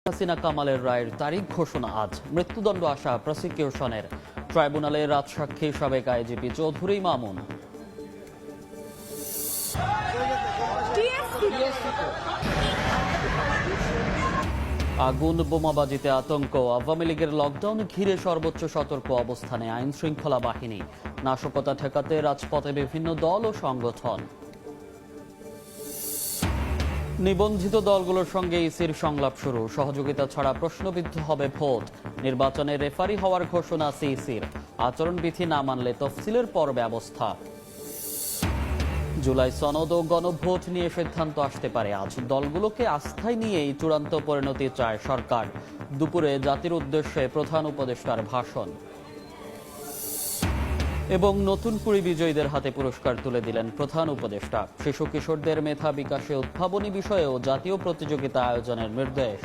হাসিনা কামালের রায়ের তারিখ ঘোষণা আজ। মৃত্যুদণ্ড আসা প্রসিকিউশনের ট্রাইব্যুনালে রাজসাক্ষী সাবেক আইজিপি চৌধুরী মামুন। আগুন বোমাবাজিতে আতঙ্ক, আওয়ামী লীগের লকডাউন ঘিরে সর্বোচ্চ সতর্ক অবস্থানে আইন শৃঙ্খলা বাহিনী। নাশকতা ঠেকাতে রাজপথে বিভিন্ন দল ও সংগঠন। নিবন্ধিত দলগুলোর সঙ্গে ইসির সংলাপ শুরু, সহযোগিতা ছাড়া প্রশ্নবিদ্ধ হবে ভোট। নির্বাচনে রেফারি হওয়ার ঘোষণা সিইসির, আচরণবিধি না মানলে তফসিলের পর ব্যবস্থা। জুলাই সনদ ও গণভোট নিয়ে সিদ্ধান্ত আসতে পারে আজ। দলগুলোকে আস্থায় নিয়েই চূড়ান্ত পরিণতি চায় সরকার। দুপুরে জাতির উদ্দেশ্যে প্রধান উপদেষ্টার ভাষণ এবং নতুন কুড়ি বিজয়ীদের হাতে পুরস্কার তুলে দিলেন প্রধান উপদেষ্টা। শিশু কিশোরদের মেধা বিকাশে উদ্ভাবনী বিষয়েও জাতীয় প্রতিযোগিতা আয়োজনের নির্দেশ।